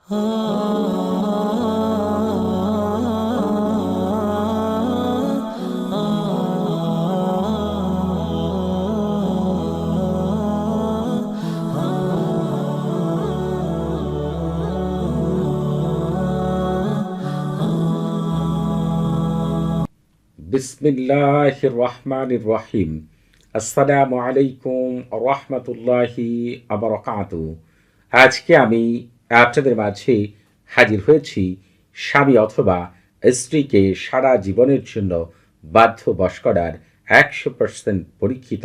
বিসমিল্লাহির রহমানির রহিম। আসসালামু আলাইকুম রহমতুল্লাহি আবরকাতু। আজকে আমি আপনাদের মাঝে হাজির হয়েছি স্বামী অথবা স্ত্রীকে সারা জীবনের জন্য বাধ্য বশ করার 100% পরীক্ষিত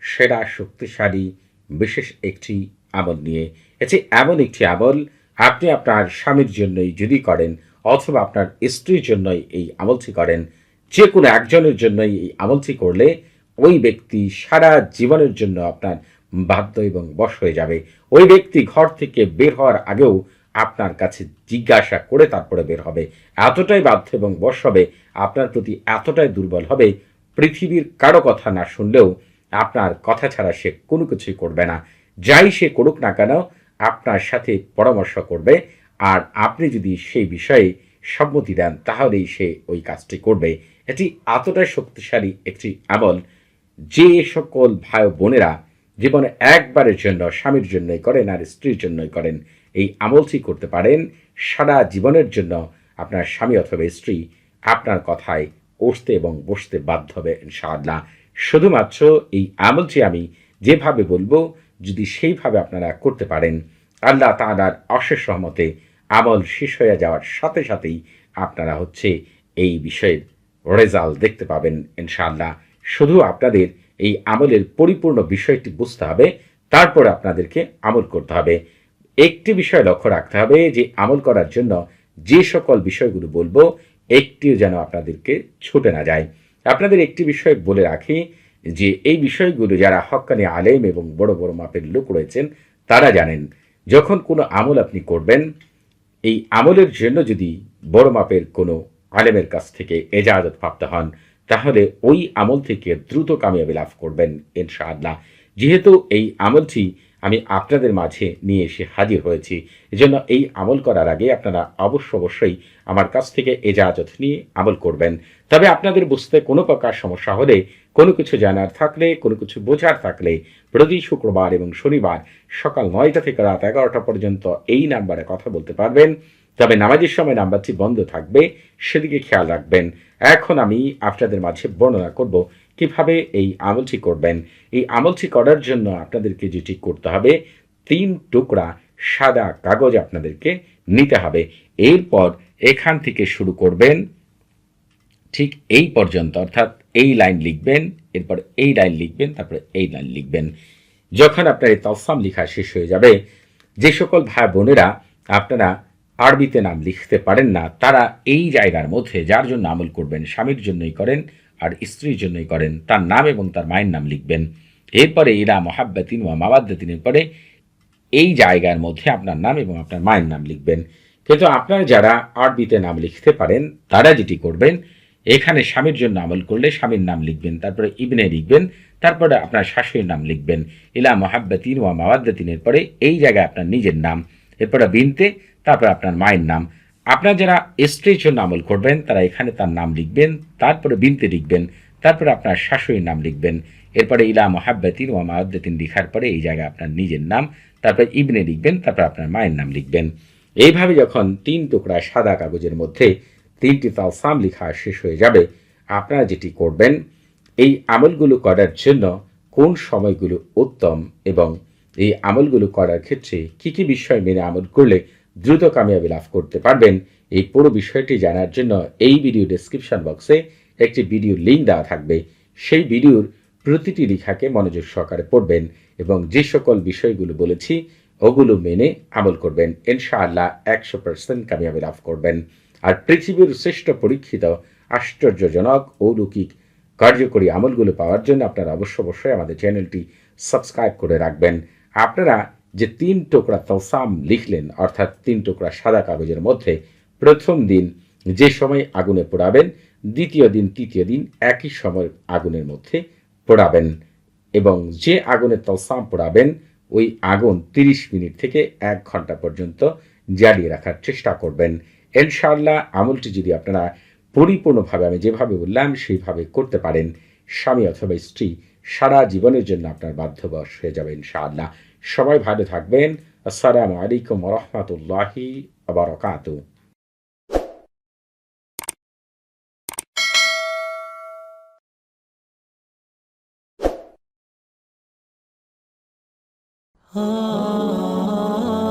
সেরা শক্তিশালী বিশেষ একটি আমল নিয়ে। এটি এমন একটি আমল, আপনি আপনার স্বামীর জন্যই যদি করেন অথবা আপনার স্ত্রীর জন্যই এই আমলটি করেন, যে কোনো একজনের জন্যই এই আমলটি করলে ওই ব্যক্তি সারা জীবনের জন্য আপনার বাধ্য এবং বশ হয়ে যাবে। ওই ব্যক্তি ঘর থেকে বের হওয়ার আগেও আপনার কাছে জিজ্ঞাসা করে তারপরে বের হবে। এতটাই বাধ্য এবং বশ হবে, আপনার প্রতি এতটাই দুর্বল হবে, পৃথিবীর কারো কথা না শুনলেও আপনার কথা ছাড়া সে কোনো কিছুই করবে না। যাই সে করুক না কেন আপনার সাথে পরামর্শ করবে, আর আপনি যদি সেই বিষয়ে সম্মতি দেন তাহলেই সে ওই কাজটি করবে। এটি এতটাই শক্তিশালী একটি আমল, যে সকল ভাই বোনেরা জীবনে একবারের জন্য স্বামীর জন্যই করেন আর স্ত্রীর জন্যই করেন, এই আমলটি করতে পারেন। সারা জীবনের জন্য আপনার স্বামী অথবা স্ত্রী আপনার কথায় উঠতে এবং বসতে বাধ্য হবে ইনশাআল্লাহ। শুধুমাত্র এই আমলটি আমি যেভাবে বলবো, যদি সেইভাবে আপনারা করতে পারেন, আল্লাহ তাআলার অশেষ রহমতে আমল শেষ হয়ে যাওয়ার সাথে সাথেই আপনারা এই বিষয়ের রেজাল্ট দেখতে পাবেন ইনশাআল্লাহ। শুধু আপনাদের এই আমলের পরিপূর্ণ বিষয়টি বুঝতে হবে, তারপরে আপনাদেরকে আমল করতে হবে। একটি বিষয় লক্ষ্য রাখতে হবে যে আমল করার জন্য যে সকল বিষয়গুলো বলবো একটিও যেন আপনাদেরকে ছুটে না যায়। আপনাদের একটি বিষয় বলে রাখি যে এই বিষয়গুলো যারা হক্কানি আলেম এবং বড় বড় মাপের লোক রয়েছেন তারা জানেন। যখন কোনো আমল আপনি করবেন, এই আমলের জন্য যদি বড় মাপের কোনো আলেমের কাছ থেকে এজাজত প্রাপ্ত হন, তাহলে ওই আমল থেকে দ্রুত কামিয়াবি লাভ করবেন ইনশাআল্লাহ। যেহেতু এই আমলটি আমি আপনাদের মাঝে নিয়ে এসে হাজির হয়েছি, এজন্য এই আমল করার আগে আপনারা অবশ্যই আমার কাছ থেকে এজাজত নিয়ে আমল করবেন। তবে আপনাদের বুঝতে কোনো প্রকার সমস্যা হলে, কোনো কিছু জানার থাকলে, কোনো কিছু বোঝার থাকলে প্রতি শুক্রবার এবং শনিবার সকাল 9টা থেকে রাত 11টা পর্যন্ত এই নাম্বারে কথা বলতে পারবেন। তবে নামাজের সময় নাম্বারটি বন্ধ থাকবে, সেদিকে খেয়াল রাখবেন। এখন আমি আপনাদের মাঝে বর্ণনা করব কিভাবে এই আমলটি করবেন। এই আমলটি করার জন্য আপনাদেরকে যেটি করতে হবে, 3 টুকরা সাদা কাগজ আপনাদেরকে নিতে হবে। এরপর এখান থেকে শুরু করবেন ঠিক এই পর্যন্ত, অর্থাৎ এই লাইন লিখবেন, এরপর এই লাইন লিখবেন, তারপরে এই লাইন লিখবেন। যখন আপনার এই তালসাম লেখা শেষ হয়ে যাবে, যে সকল ভাই বোনেরা আপনারা আরবিতে নাম লিখতে পারেন না, তারা এই জায়গার মধ্যে যার জন্য আমল করবেন, স্বামীর জন্যই করেন আর স্ত্রীর জন্যই করেন, তার নাম এবং তার মায়ের নাম লিখবেন। এরপরে ইলা মোহাব্বাতিন ওয়া মাওয়াদ্দাতিনের পরে এই জায়গার মধ্যে আপনার নাম এবং আপনার মায়ের নাম লিখবেন। কিন্তু আপনারা যারা আরবিতে নাম লিখতে পারেন তারা যেটি করবেন, এখানে স্বামীর জন্য আমল করলে স্বামীর নাম লিখবেন, তারপরে ইবনে লিখবেন, তারপরে আপনার শাশুড়ির নাম লিখবেন। ইলা মোহাব্বাতিন ওয়া মাওয়াদ্দাতিনের পরে এই জায়গায় আপনার নিজের নাম, এরপরে বিনতে, তারপর আপনার মায়ের নাম। আপনার যারা স্ত্রীর জন্য আমল করবেন তারা এখানে তার নাম লিখবেন, তারপরে বিনতে লিখবেন, তারপরে আপনার শাশুড়ির নাম লিখবেন। এরপরে ইলা মোহাব্বাতিন ওয়া মাওয়াদ্দাতিন লিখার পরে এই জায়গায় আপনার নিজের নাম, তারপরে ইবনে লিখবেন, তারপর আপনার মায়ের নাম লিখবেন। এইভাবে যখন 3 টুকরা সাদা কাগজের মধ্যে 3টি তালসাম লেখা শেষ হয়ে যাবে, আপনারা যেটি করবেন, এই আমলগুলো করার জন্য কোন সময়গুলো উত্তম এবং এই আমলগুলো করার ক্ষেত্রে কি কি বিষয় মেনে আমল করলে দ্রুত কামিয়াবি লাভ করতে পারবেন, এই পুরো বিষয়টি জানার জন্য এই ভিডিও ডেসক্রিপশন বক্সে একটি ভিডিও লিঙ্ক দেওয়া থাকবে। সেই ভিডিওর প্রতিটি লেখাকে মনোযোগ সহকারে পড়বেন এবং যে সকল বিষয়গুলো বলেছি ওগুলো মেনে আমল করবেন, ইনশাআল্লাহ 100% কামিয়াবি লাভ করবেন। আর পৃথিবীর শ্রেষ্ঠ পরীক্ষিত আশ্চর্যজনক অলৌকিক কার্যকরী আমলগুলো পাওয়ার জন্য আপনারা অবশ্যই আমাদের চ্যানেলটি সাবস্ক্রাইব করে রাখবেন। আপনারা যে 3 টুকরা তালসাম লিখলেন, অর্থাৎ 3 টুকরা সাদা কাগজের মধ্যে প্রথম দিন যে সময় আগুনে পোড়াবেন, দ্বিতীয় দিন তৃতীয় দিন একই সময় আগুনের মধ্যে পোড়াবেন এবং যে আগুনে তালসাম পোড়াবেন ওই আগুন 30 মিনিট থেকে 1 ঘন্টা পর্যন্ত জারি রাখার চেষ্টা করবেন। ইনশাআল্লাহ আমলটি যদি আপনারা পরিপূর্ণভাবে আমি যেভাবে বললাম সেইভাবে করতে পারেন, স্বামী অথবা স্ত্রী সারা জীবনের জন্য আপনার বাধ্যবশ হয়ে যাবে ইনশাআল্লাহ। সবাই ভালো থাকবেন। আসসালামু আলাইকুম ওয়া রাহমাতুল্লাহি ওয়া বারাকাতুহু। ah